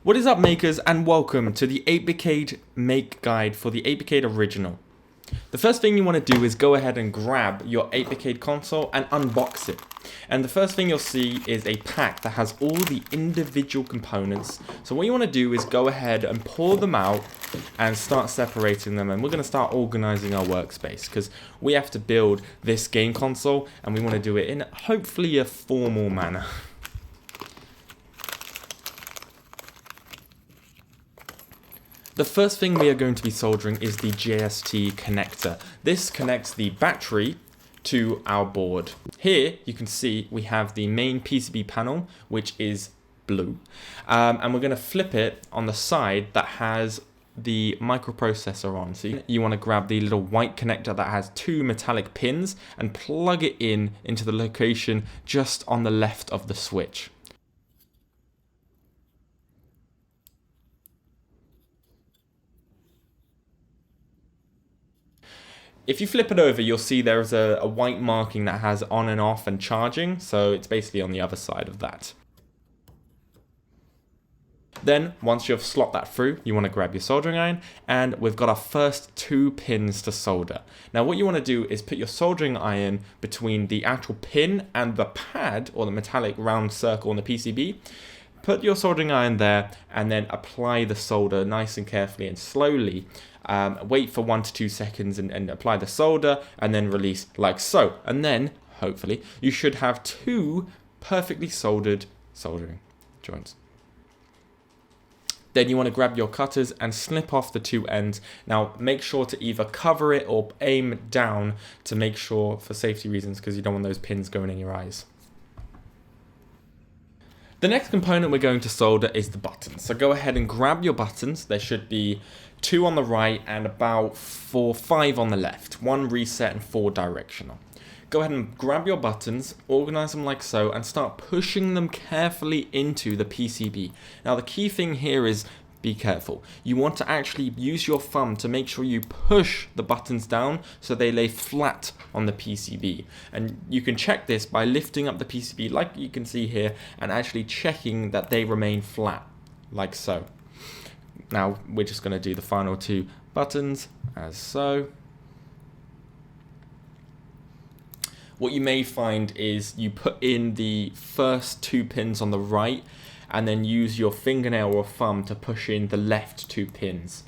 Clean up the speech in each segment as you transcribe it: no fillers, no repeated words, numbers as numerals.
What is up, makers, and welcome to the 8BitCADE make guide for the 8BitCADE original. The first thing you want to do is go ahead and grab your 8BitCADE console and unbox it. And the first thing you'll see is a pack that has all the individual components. So what you want to do is go ahead and pull them out and start separating them, and we're going to start organizing our workspace because we have to build this game console and we want to do it in hopefully a formal manner. The first thing we are going to be soldering is the JST connector. This connects the battery to our board. Here you can see we have the main PCB panel, which is blue, and we're going to flip it on the side that has the microprocessor on. So you want to grab the little white connector that has two metallic pins and plug it into the location just on the left of the switch. If you flip it over, you'll see there's a white marking that has on and off and charging, so it's basically on the other side of that. Then, once you've slot that through, you want to grab your soldering iron, and we've got our first 2 pins to solder. Now what you want to do is put your soldering iron between the actual pin and the pad, or the metallic round circle on the PCB. Put your soldering iron there, and then apply the solder nice and carefully and slowly. Wait for 1 to 2 seconds and apply the solder, and then release like so. And then, hopefully, you should have 2 perfectly soldered soldering joints. Then you want to grab your cutters and snip off the 2 ends. Now make sure to either cover it or aim down to make sure, for safety reasons, because you don't want those pins going in your eyes. The next component we're going to solder is the buttons. So go ahead and grab your buttons. There should be 2 on the right and about 5 on the left. 1 reset and 4 directional. Go ahead and grab your buttons, organize them like so, and start pushing them carefully into the PCB. Now the key thing here is be careful. You want to actually use your thumb to make sure you push the buttons down so they lay flat on the PCB. And you can check this by lifting up the PCB like you can see here and actually checking that they remain flat, like so. Now we're just going to do the final 2 buttons as so. What you may find is you put in the first 2 pins on the right and then use your fingernail or thumb to push in the left 2 pins.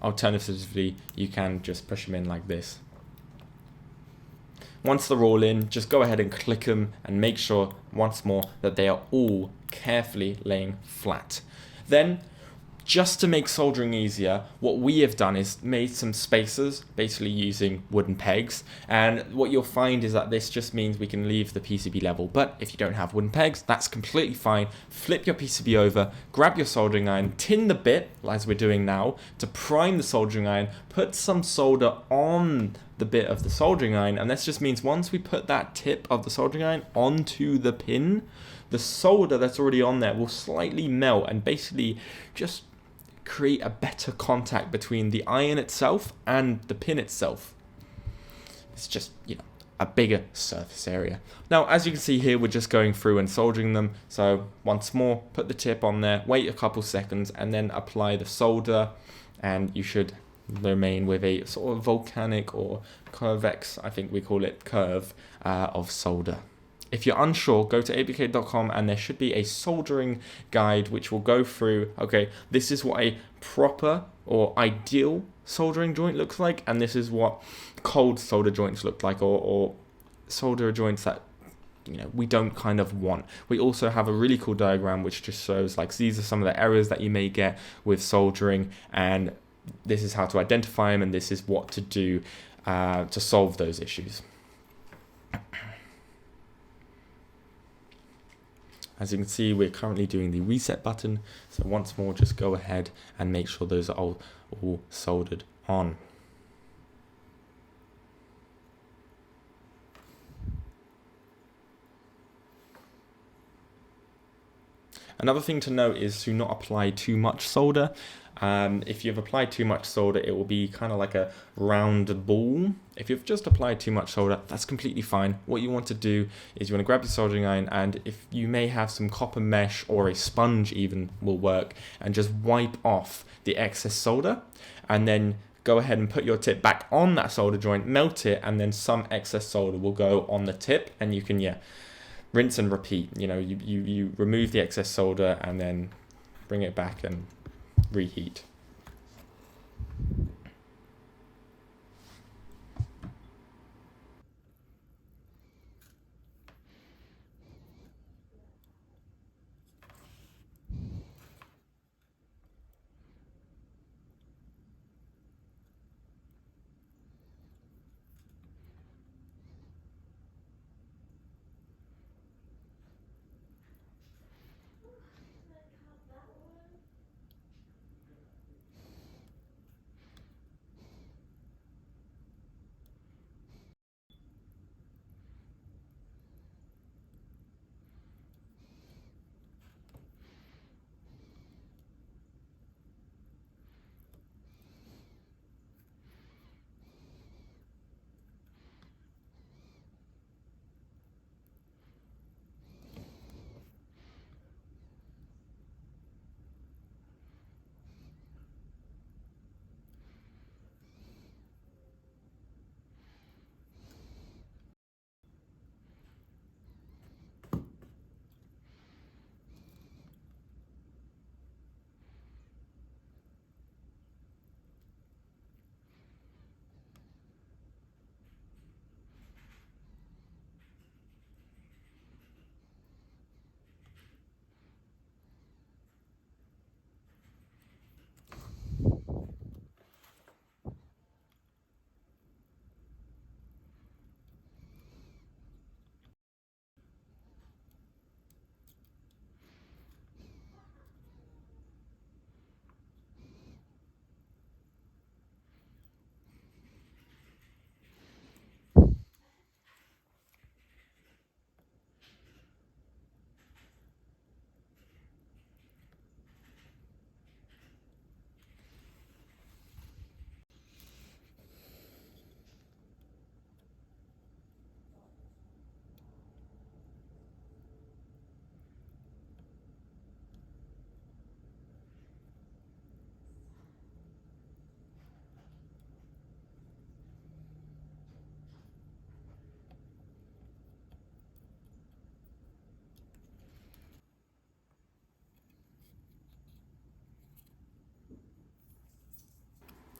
Alternatively, you can just push them in like this. Once they're all in, just go ahead and click them and make sure once more that they are all carefully laying flat. Then, just to make soldering easier, what we have done is made some spacers, basically using wooden pegs. And what you'll find is that this just means we can leave the PCB level. But if you don't have wooden pegs, that's completely fine. Flip your PCB over, grab your soldering iron, tin the bit, as we're doing now, to prime the soldering iron, put some solder on the bit of the soldering iron. And this just means once we put that tip of the soldering iron onto the pin, the solder that's already on there will slightly melt and basically just create a better contact between the iron itself and the pin itself. It's just, a bigger surface area. Now, as you can see here, we're just going through and soldering them. So once more, put the tip on there, wait a couple seconds, and then apply the solder, and you should remain with a sort of volcanic or convex, I think we call it, curve of solder. If you're unsure, go to 8BitCADE.com and there should be a soldering guide which will go through, okay, this is what a proper or ideal soldering joint looks like, and this is what cold solder joints look like, or solder joints that we don't kind of want. We also have a really cool diagram which just shows like these are some of the errors that you may get with soldering, and this is how to identify them, and this is what to do to solve those issues. As you can see, we're currently doing the reset button. So once more, just go ahead and make sure those are all soldered on. Another thing to note is to not apply too much solder. If you've applied too much solder, it will be kind of like a round ball. If you've just applied too much solder, that's completely fine. What you want to do is you want to grab your soldering iron, and if you may have some copper mesh or a sponge even will work, and just wipe off the excess solder, and then go ahead and put your tip back on that solder joint, melt it, and then some excess solder will go on the tip, and you can, rinse and repeat. You remove the excess solder and then bring it back and reheat.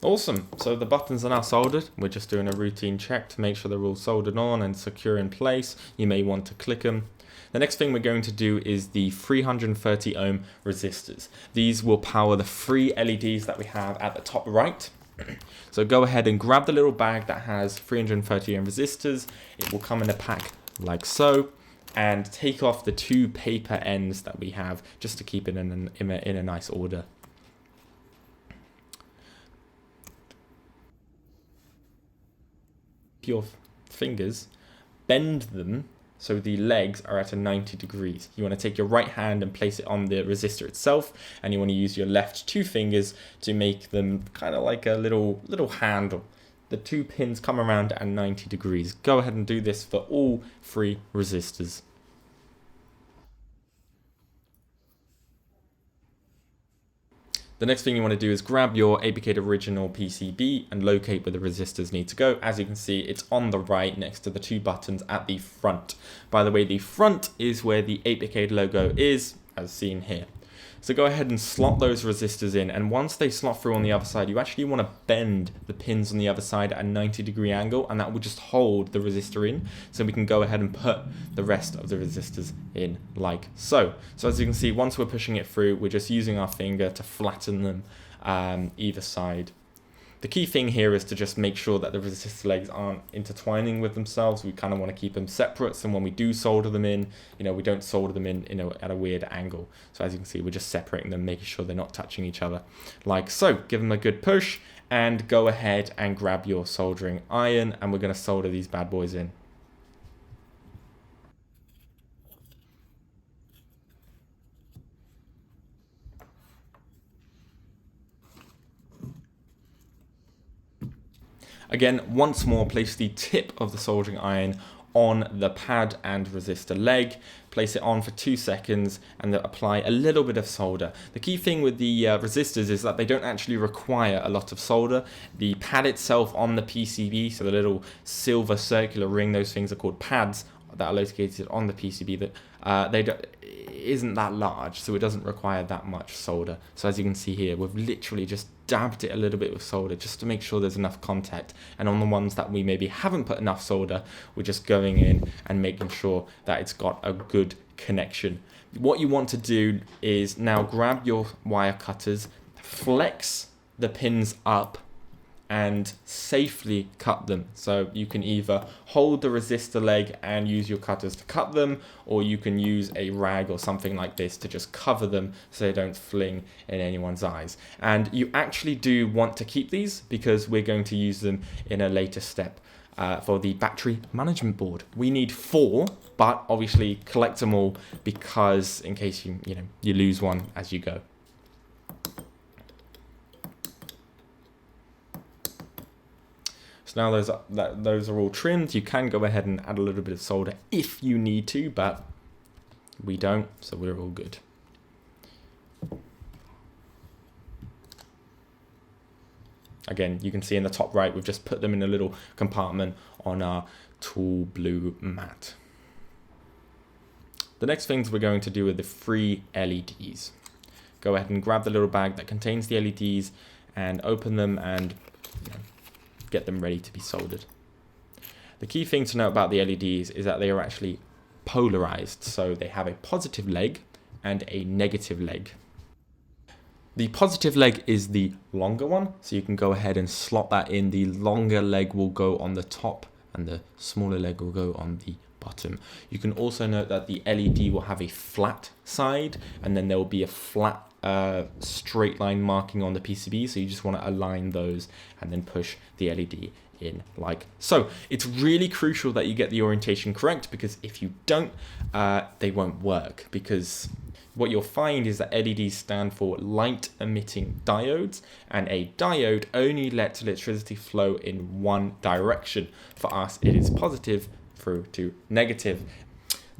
Awesome, so the buttons are now soldered. We're just doing a routine check to make sure they're all soldered on and secure in place. You may want to click them. The next thing we're going to do is the 330 ohm resistors. These will power the 3 LEDs that we have at the top right. So go ahead and grab the little bag that has 330 ohm resistors. It will come in a pack like so. And take off the 2 paper ends that we have just to keep it in a nice order. Your fingers, bend them so the legs are at a 90 degrees. You want to take your right hand and place it on the resistor itself, and you want to use your left 2 fingers to make them kind of like a little handle. The 2 pins come around at 90 degrees. Go ahead and do this for all 3 resistors. The next thing you want to do is grab your 8BitCADE original PCB and locate where the resistors need to go. As you can see, it's on the right next to the 2 buttons at the front. By the way, the front is where the 8BitCADE logo is, as seen here. So go ahead and slot those resistors in, and once they slot through on the other side, you actually want to bend the pins on the other side at a 90-degree angle, and that will just hold the resistor in, so we can go ahead and put the rest of the resistors in like so. So as you can see, once we're pushing it through, we're just using our finger to flatten them either side. The key thing here is to just make sure that the resistor legs aren't intertwining with themselves. We kind of want to keep them separate, so when we do solder them in, we don't solder them in, at a weird angle. So as you can see, we're just separating them, making sure they're not touching each other, like so. Give them a good push, and go ahead and grab your soldering iron, and we're going to solder these bad boys in. Again, once more, place the tip of the soldering iron on the pad and resistor leg, place it on for 2 seconds, and then apply a little bit of solder. The key thing with the resistors is that they don't actually require a lot of solder. The pad itself on the PCB, so the little silver circular ring, those things are called pads that are located on the PCB, that isn't that large, so it doesn't require that much solder. So as you can see here, we've literally just dabbed it a little bit with solder just to make sure there's enough contact, and on the ones that we maybe haven't put enough solder, we're just going in and making sure that it's got a good connection. What you want to do is now grab your wire cutters, flex the pins up, and safely cut them. So you can either hold the resistor leg and use your cutters to cut them, or you can use a rag or something like this to just cover them so they don't fling in anyone's eyes. And you actually do want to keep these because we're going to use them in a later step for the battery management board. We need 4, but obviously collect them all because in case you lose one as you go. So now those are all trimmed. You can go ahead and add a little bit of solder if you need to, but we don't, so we're all good. Again, you can see in the top right, we've just put them in a little compartment on our tool blue mat. The next things we're going to do are the 3 LEDs. Go ahead and grab the little bag that contains the LEDs and open them and get them ready to be soldered. The key thing to know about the LEDs is that they are actually polarized, so they have a positive leg and a negative leg. The positive leg is the longer one, so you can go ahead and slot that in. The longer leg will go on the top and the smaller leg will go on the bottom. You can also note that the LED will have a flat side and then there will be a flat straight line marking on the PCB, so you just want to align those and then push the LED in like so. It's really crucial that you get the orientation correct, because if you don't, they won't work, because what you'll find is that LEDs stand for light emitting diodes, and a diode only lets electricity flow in one direction. For us, it is positive through to negative.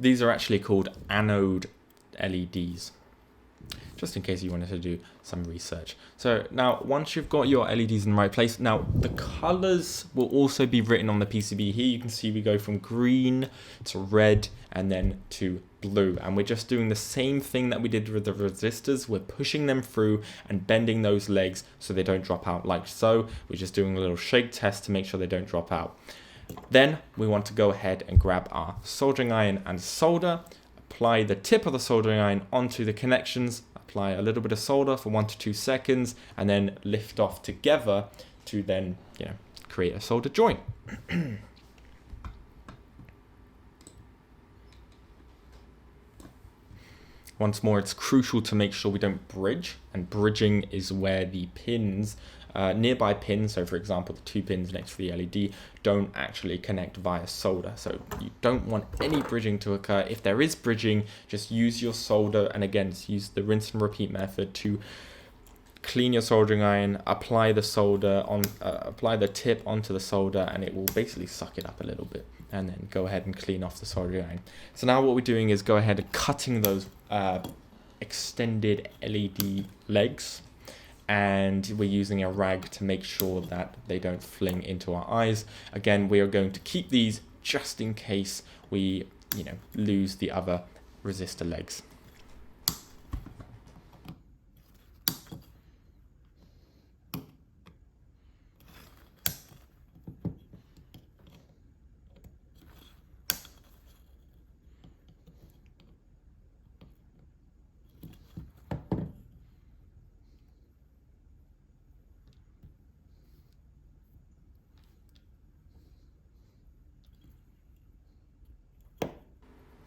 These are actually called anode LEDs, just in case you wanted to do some research. So now, once you've got your LEDs in the right place, now the colors will also be written on the PCB. Here you can see we go from green to red and then to blue, and we're just doing the same thing that we did with the resistors. We're pushing them through and bending those legs so they don't drop out like so. We're just doing a little shake test to make sure they don't drop out. Then we want to go ahead and grab our soldering iron and solder, apply the tip of the soldering iron onto the connections, apply a little bit of solder for 1 to 2 seconds, and then lift off together to then, create a solder joint. Once more, it's crucial to make sure we don't bridge, and bridging is where the pins, nearby pins, so for example the 2 pins next to the LED, don't actually connect via solder. So you don't want any bridging to occur. If there is bridging, just use your solder, and again, use the rinse and repeat method to clean your soldering iron, apply the solder on, apply the tip onto the solder, and it will basically suck it up a little bit, and then go ahead and clean off the soldering iron. So now what we're doing is go ahead and cutting those extended LED legs, and we're using a rag to make sure that they don't fling into our eyes. Again, we are going to keep these just in case we, lose the other resistor legs.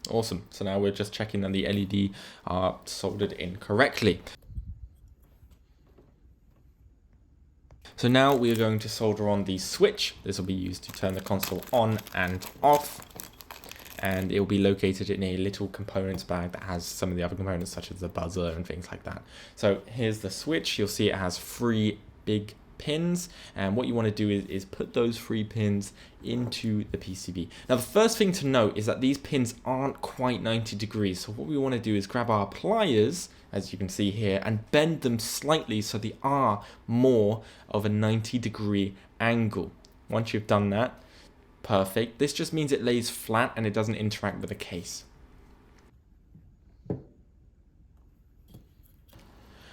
Awesome. So now we're just checking that the LED are soldered in correctly. So now we are going to solder on the switch. This will be used to turn the console on and off, and it will be located in a little components bag that has some of the other components such as the buzzer and things like that. So here's the switch. You'll see it has 3 big pins, and what you want to do is put those 3 pins into the PCB. Now the first thing to note is that these pins aren't quite 90 degrees, so what we want to do is grab our pliers, as you can see here, and bend them slightly so they are more of a 90-degree angle. Once you've done that, perfect. This just means it lays flat and it doesn't interact with the case.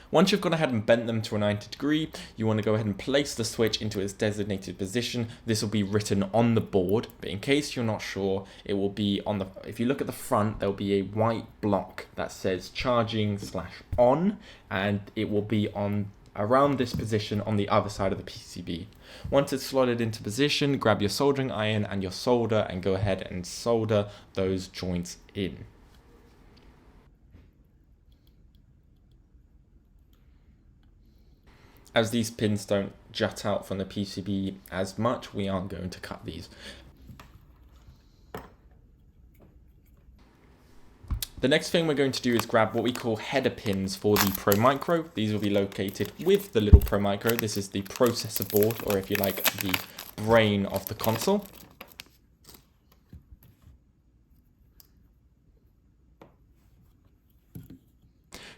Once you've gone ahead and bent them to a 90 degree, you want to go ahead and place the switch into its designated position. This will be written on the board, but in case you're not sure, it will be on the, if you look at the front, there'll be a white block that says charging/on, and it will be on around this position on the other side of the PCB. Once it's slotted into position, grab your soldering iron and your solder and go ahead and solder those joints in. As these pins don't jut out from the PCB as much, we aren't going to cut these. The next thing we're going to do is grab what we call header pins for the Pro Micro. These will be located with the little Pro Micro. This is the processor board, or if you like, the brain of the console.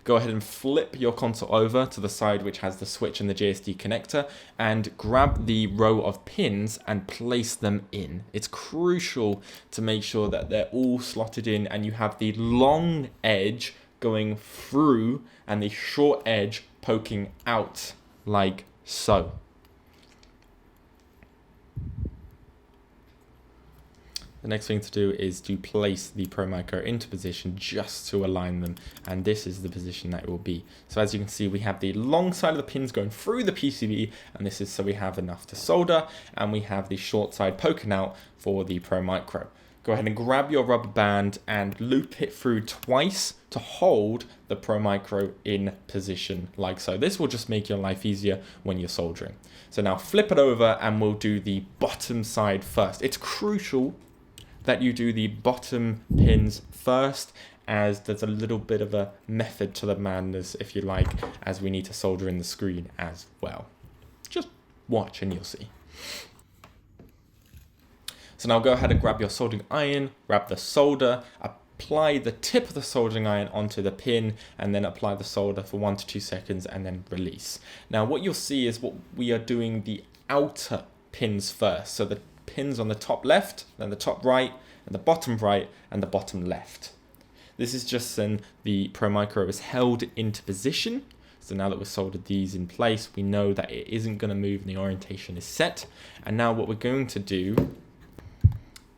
Go ahead and flip your console over to the side which has the switch and the JST connector, and grab the row of pins and place them in. It's crucial to make sure that they're all slotted in and you have the long edge going through and the short edge poking out like so. The next thing to do is to place the Pro Micro into position just to align them, and this is the position that it will be. So as you can see, we have the long side of the pins going through the PCB, and this is so we have enough to solder, and we have the short side poking out for the Pro Micro. Go ahead and grab your rubber band and loop it through twice to hold the Pro Micro in position like so. This will just make your life easier when you're soldering. So now flip it over and we'll do the bottom side first. It's crucial that you do the bottom pins first, as there's a little bit of a method to the madness, if you like, as we need to solder in the screen as well. Just watch and you'll see. So now go ahead and grab your soldering iron, grab the solder, apply the tip of the soldering iron onto the pin, and then apply the solder for 1 to 2 seconds and then release. Now what you'll see is what we are doing the outer pins first. So the pins on the top left, then the top right, and the bottom right, and the bottom left. This is just then the Pro Micro is held into position. So now that we've soldered these in place, we know that it isn't going to move and the orientation is set. And now what we're going to do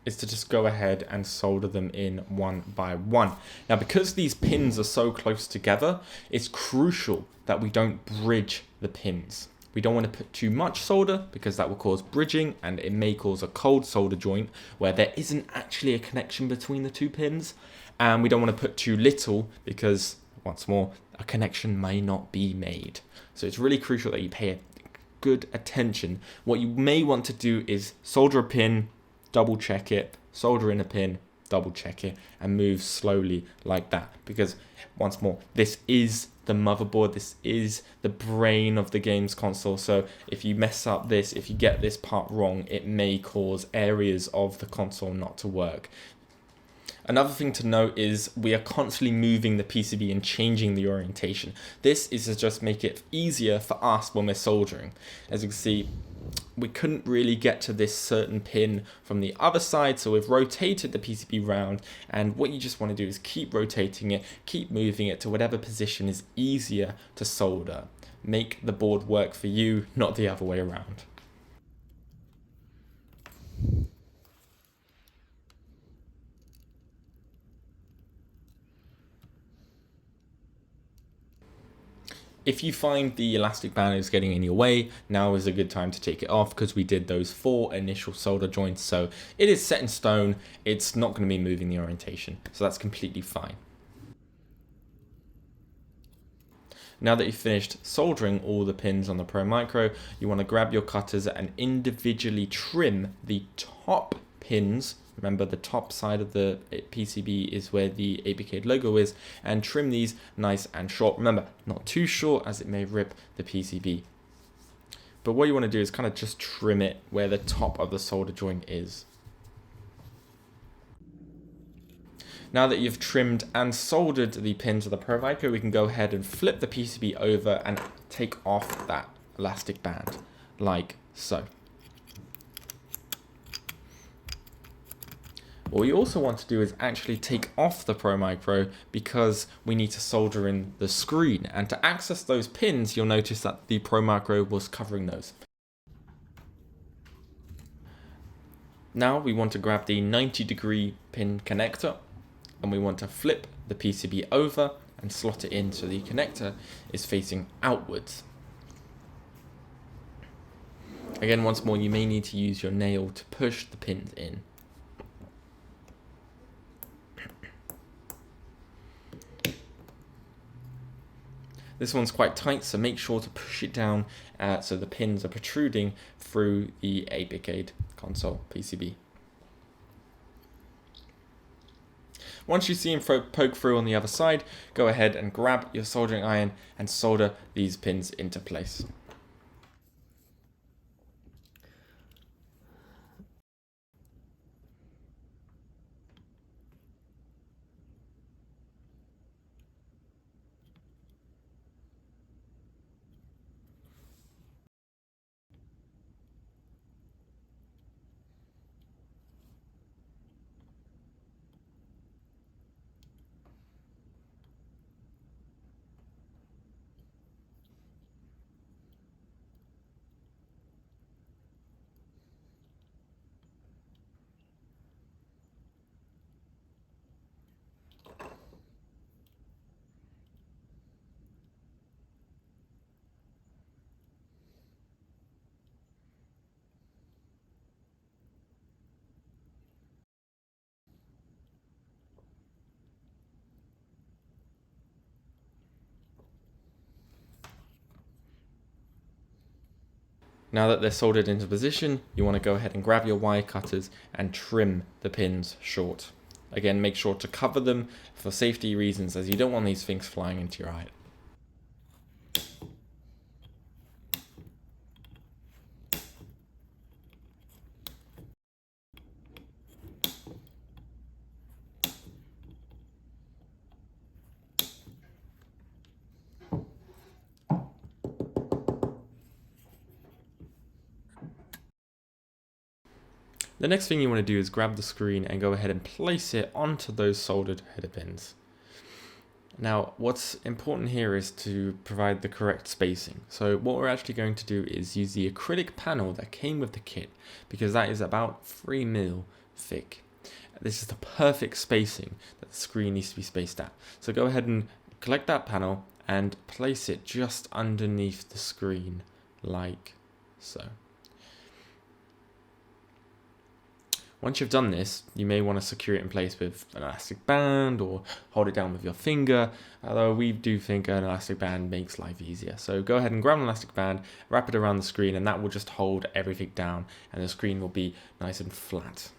is to just go ahead and solder them in one by one. Now, because these pins are so close together, it's crucial that we don't bridge the pins. We don't want to put too much solder because that will cause bridging, and it may cause a cold solder joint where there isn't actually a connection between the 2 pins. And we don't want to put too little because, once more, a connection may not be made. So it's really crucial that you pay good attention. What you may want to do is solder a pin, double check it, solder in a pin, double check it, and move slowly like that. Because, once more, this is the motherboard, this is the brain of the games console. So if you mess up this, if you get this part wrong, it may cause areas of the console not to work. Another thing to note is we are constantly moving the PCB and changing the orientation. This is to just make it easier for us when we're soldering. As you can see, we couldn't really get to this certain pin from the other side, so we've rotated the PCB round, and what you just want to do is keep rotating it, keep moving it to whatever position is easier to solder. Make the board work for you, not the other way around. If you find the elastic band is getting in your way, now is a good time to take it off, because we did those 4 initial solder joints, so it is set in stone. It's not going to be moving the orientation, so that's completely fine. Now that you've finished soldering all the pins on the Pro Micro, you want to grab your cutters and individually trim the top pins. Remember, the top side of the PCB is where the 8BitCADE logo is, and trim these nice and short. Remember, not too short as it may rip the PCB. but what you want to do is kind of just trim it where the top of the solder joint is. Now that you've trimmed and soldered the pins of the Pro Micro, we can go ahead and flip the PCB over and take off that elastic band, like so. What we also want to do is actually take off the Pro Micro because we need to solder in the screen. And to access those pins, you'll notice that the Pro Micro was covering those. Now we want to grab the 90-degree pin connector and we want to flip the PCB over and slot it in so the connector is facing outwards. Again, once more, you may need to use your nail to push the pins in. This one's quite tight, so make sure to push it down so the pins are protruding through the 8BitCADE console PCB. Once you see them poke through on the other side, go ahead and grab your soldering iron and solder these pins into place. Now that they're soldered into position, you want to go ahead and grab your wire cutters and trim the pins short. Again, make sure to cover them for safety reasons, as you don't want these things flying into your eye. The next thing you want to do is grab the screen and go ahead and place it onto those soldered header pins. Now, what's important here is to provide the correct spacing. So what we're actually going to do is use the acrylic panel that came with the kit, because that is about 3 mil thick. This is the perfect spacing that the screen needs to be spaced at. So go ahead and collect that panel and place it just underneath the screen, like so. Once you've done this, you may want to secure it in place with an elastic band or hold it down with your finger, although we do think an elastic band makes life easier. So go ahead and grab an elastic band, wrap it around the screen, and that will just hold everything down and the screen will be nice and flat.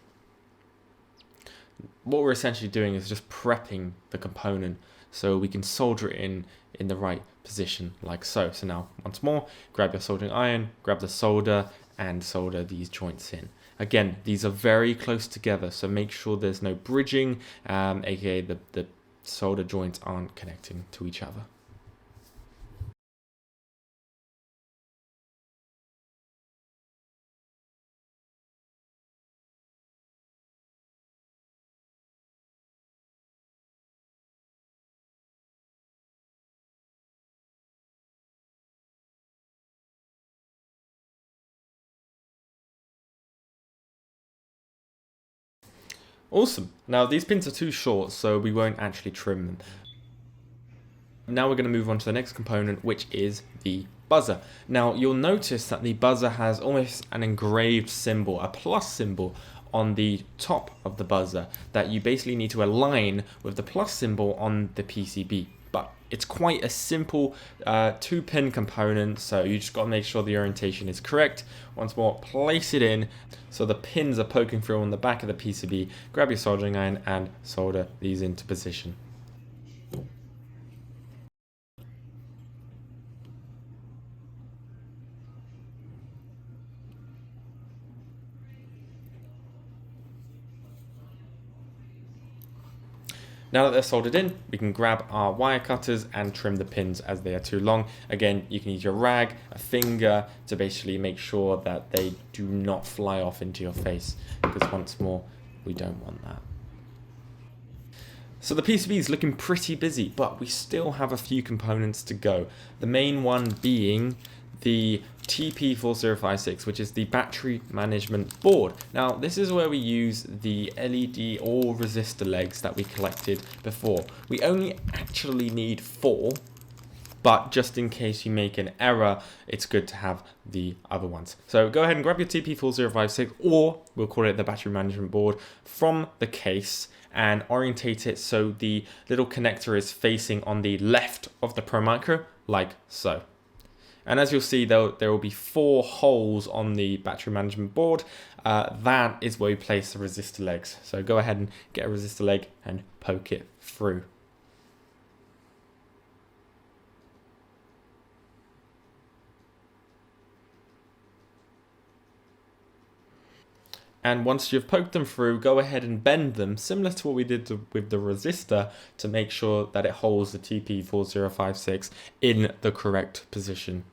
What we're essentially doing is just prepping the component so we can solder it in the right position, like so. So now, once more, grab your soldering iron, grab the solder, and solder these joints in. Again, these are very close together, so make sure there's no bridging, aka the solder joints aren't connecting to each other. Awesome. Now these pins are too short, so we won't actually trim them. Now we're going to move on to the next component, which is the buzzer. Now you'll notice that the buzzer has almost an engraved symbol, a plus symbol on the top of the buzzer that you basically need to align with the plus symbol on the PCB. But it's quite a simple 2-pin component, so you just got to make sure the orientation is correct. Once more, place it in so the pins are poking through on the back of the PCB. Grab your soldering iron and solder these into position. Now that they're soldered in, we can grab our wire cutters and trim the pins as they are too long. Again, you can use your rag, a finger, to basically make sure that they do not fly off into your face, because once more, we don't want that. So the PCB is looking pretty busy, but we still have a few components to go. The main one being the TP4056, which is the battery management board. Now, this is where we use the LED or resistor legs that we collected before. We only actually need 4, but just in case you make an error, it's good to have the other ones. So go ahead and grab your TP4056, or we'll call it the battery management board, from the case and orientate it so the little connector is facing on the left of the Pro Micro, like so. And as you'll see, there will be 4 holes on the battery management board. That is where we place the resistor legs. So go ahead and get a resistor leg and poke it through. And once you've poked them through, go ahead and bend them, similar to what we did with the resistor, to make sure that it holds the TP4056 in the correct position.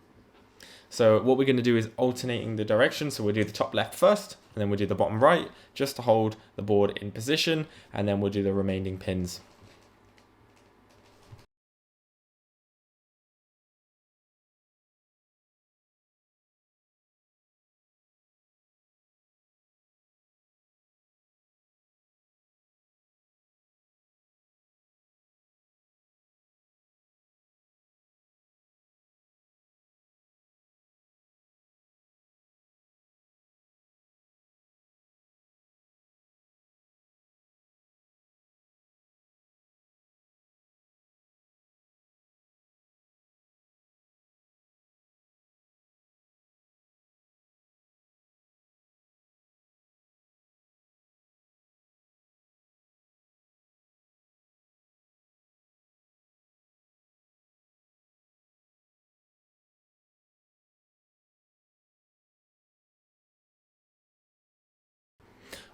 So what we're going to do is alternating the direction. So we'll do the top left first, and then we'll do the bottom right, just to hold the board in position, and then we'll do the remaining pins.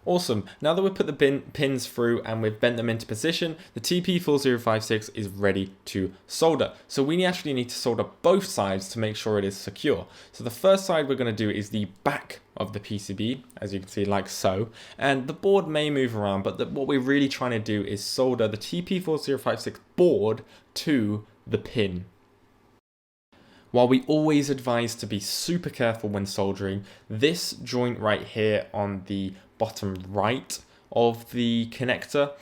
Awesome. Now that we've put the pins through and we've bent them into position, the TP4056 is ready to solder. So we actually need to solder both sides to make sure it is secure. So the first side we're going to do is the back of the PCB, as you can see, like so. And the board may move around, but what we're really trying to do is solder the TP4056 board to the pin. While we always advise to be super careful when soldering, this joint right here on the bottom right of the connector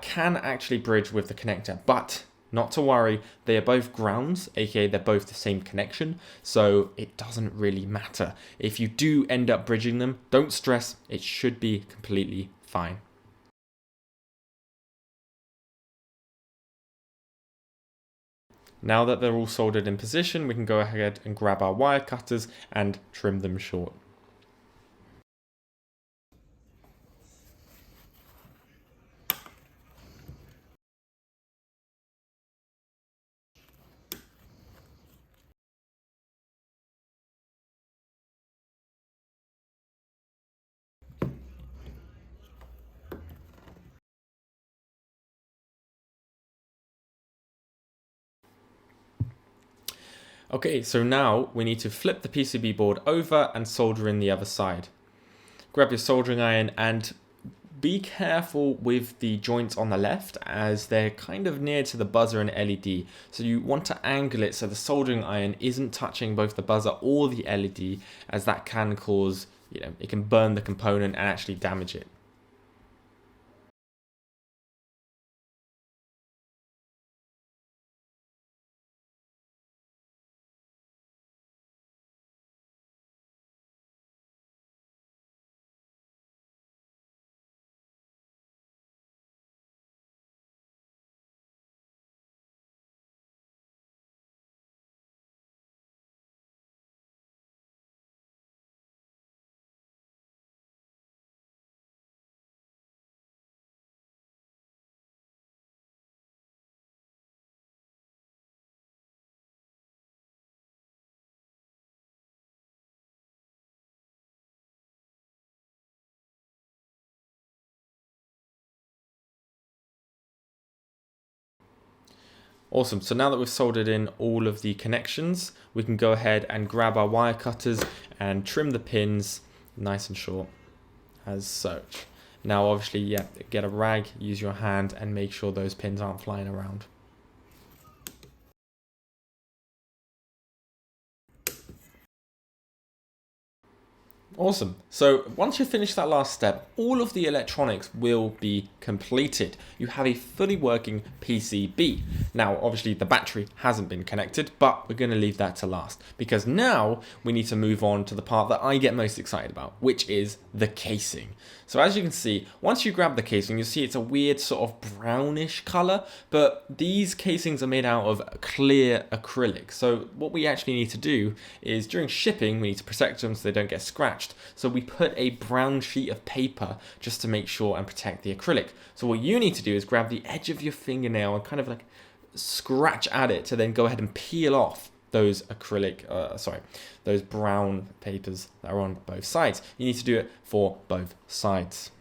can actually bridge with the connector, but not to worry, they are both grounds, aka they're both the same connection, so it doesn't really matter. If you do end up bridging them, don't stress, it should be completely fine. Now that they're all soldered in position, we can go ahead and grab our wire cutters and trim them short. Okay, so now we need to flip the PCB board over and solder in the other side. Grab your soldering iron and be careful with the joints on the left, as they're kind of near to the buzzer and LED. So you want to angle it so the soldering iron isn't touching both the buzzer or the LED, as that can cause, it can burn the component and actually damage it. Awesome. So now that we've soldered in all of the connections, we can go ahead and grab our wire cutters and trim the pins nice and short as such. Now obviously, yeah, get a rag, use your hand and make sure those pins aren't flying around. Awesome. So once you finish that last step, all of the electronics will be completed. You have a fully working PCB. Now, obviously the battery hasn't been connected, but we're going to leave that to last because now we need to move on to the part that I get most excited about, which is the casing. So as you can see, once you grab the casing, you'll see it's a weird sort of brownish color, but these casings are made out of clear acrylic. So what we actually need to do is during shipping, we need to protect them so they don't get scratched. So we put a brown sheet of paper just to make sure and protect the acrylic. So what you need to do is grab the edge of your fingernail and kind of like scratch at it to then go ahead and peel off those those brown papers that are on both sides. You need to do it for both sides.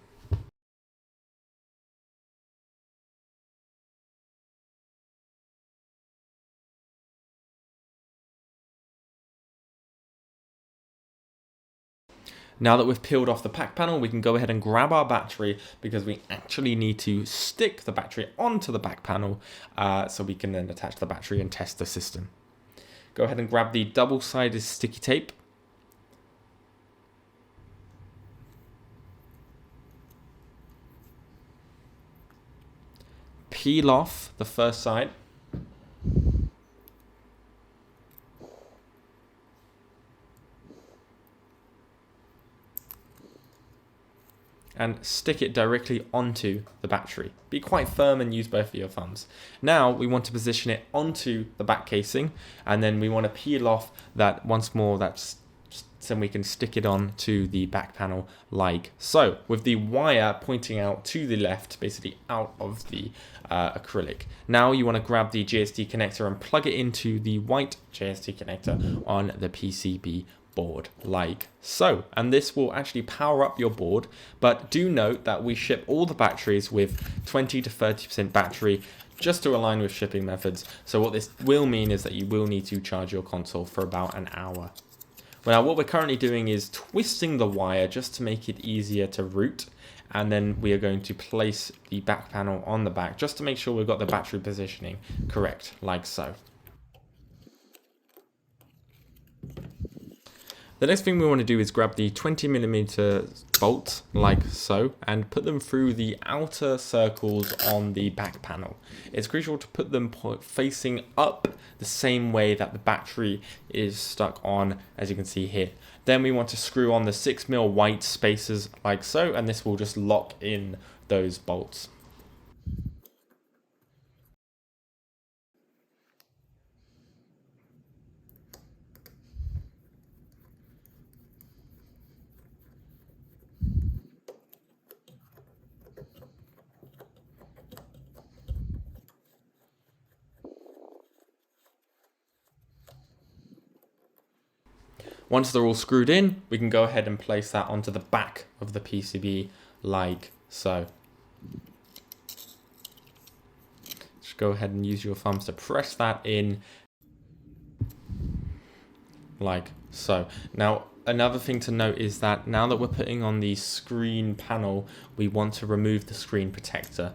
Now that we've peeled off the back panel, we can go ahead and grab our battery because we actually need to stick the battery onto the back panel so we can then attach the battery and test the system. Go ahead and grab the double-sided sticky tape. Peel off the first side. And stick it directly onto the battery. Be quite firm and use both of your thumbs. Now we want to position it onto the back casing, and then we want to peel off that once more, then we can stick it on to the back panel like so, with the wire pointing out to the left, basically out of the acrylic. Now you want to grab the JST connector and plug it into the white JST connector on the PCB board like so, and this will actually power up your board. But do note that we ship all the batteries with 20 to 30% battery just to align with shipping methods. So what this will mean is that you will need to charge your console for about an hour. Now what we're currently doing is twisting the wire just to make it easier to route, and then we are going to place the back panel on the back just to make sure we've got the battery positioning correct like so. The next thing we want to do is grab the 20mm bolts like so and put them through the outer circles on the back panel. It's crucial to put them facing up the same way that the battery is stuck on, as you can see here. Then we want to screw on the 6mm white spacers like so, and this will just lock in those bolts. Once they're all screwed in, we can go ahead and place that onto the back of the PCB like so. Just go ahead and use your thumbs to press that in like so. Now, another thing to note is that now that we're putting on the screen panel, we want to remove the screen protector.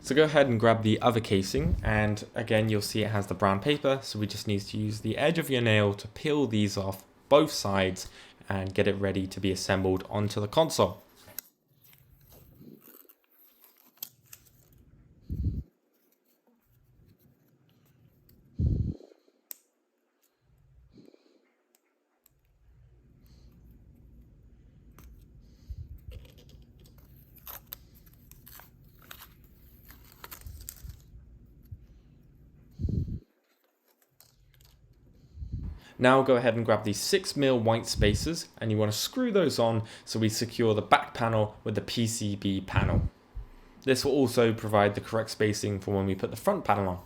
So go ahead and grab the other casing, and again you'll see it has the brown paper, so we just need to use the edge of your nail to peel these off both sides and get it ready to be assembled onto the console. Now go ahead and grab the 6mm white spacers, and you want to screw those on so we secure the back panel with the PCB panel. This will also provide the correct spacing for when we put the front panel on.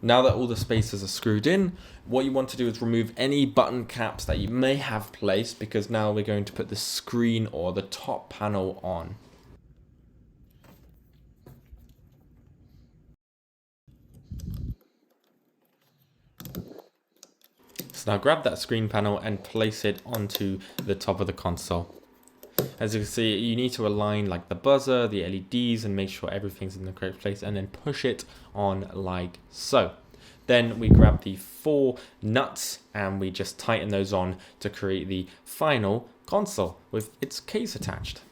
Now that all the spacers are screwed in, what you want to do is remove any button caps that you may have placed, because now we're going to put the screen or the top panel on. So now grab that screen panel and place it onto the top of the console. As you can see, you need to align like the buzzer, the LEDs, and make sure everything's in the correct place, and then push it on like so. Then we grab the 4 nuts and we just tighten those on to create the final console with its case attached.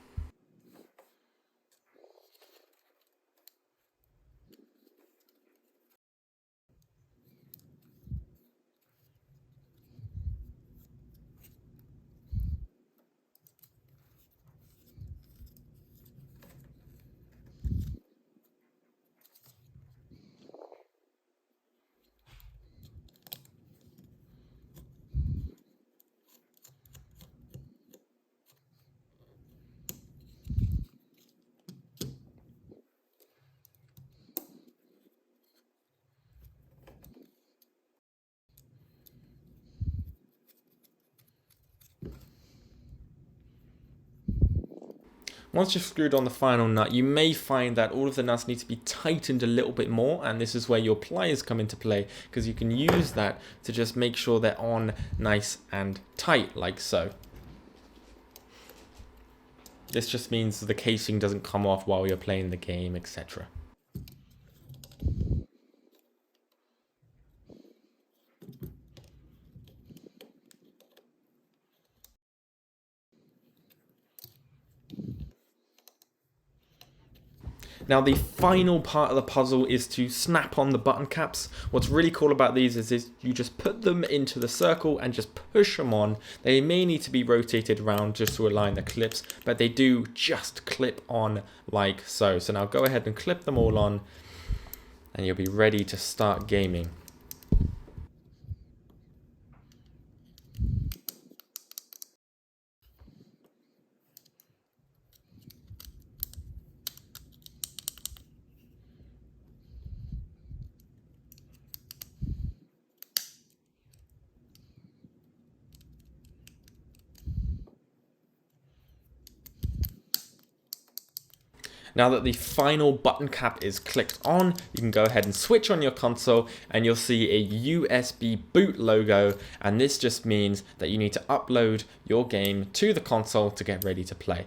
Once you've screwed on the final nut, you may find that all of the nuts need to be tightened a little bit more, and this is where your pliers come into play, because you can use that to just make sure they're on nice and tight, like so. This just means the casing doesn't come off while you're playing the game, etc. Now the final part of the puzzle is to snap on the button caps. What's really cool about these is you just put them into the circle and just push them on. They may need to be rotated around just to align the clips, but they do just clip on like so. So now go ahead and clip them all on and you'll be ready to start gaming. Now that the final button cap is clicked on, you can go ahead and switch on your console and you'll see a USB boot logo, and this just means that you need to upload your game to the console to get ready to play.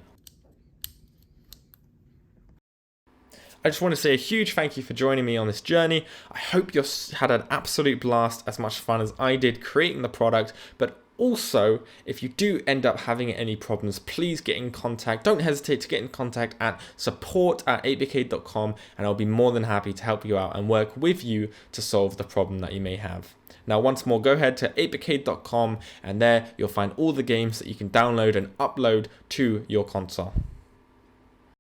I just want to say a huge thank you for joining me on this journey. I hope you had an absolute blast, as much fun as I did creating the product, but also, if you do end up having any problems, please get in contact. Don't hesitate to get in contact at support@8BitCADE.com, and I'll be more than happy to help you out and work with you to solve the problem that you may have. Now, once more, go ahead to 8BitCADE.com, and there you'll find all the games that you can download and upload to your console.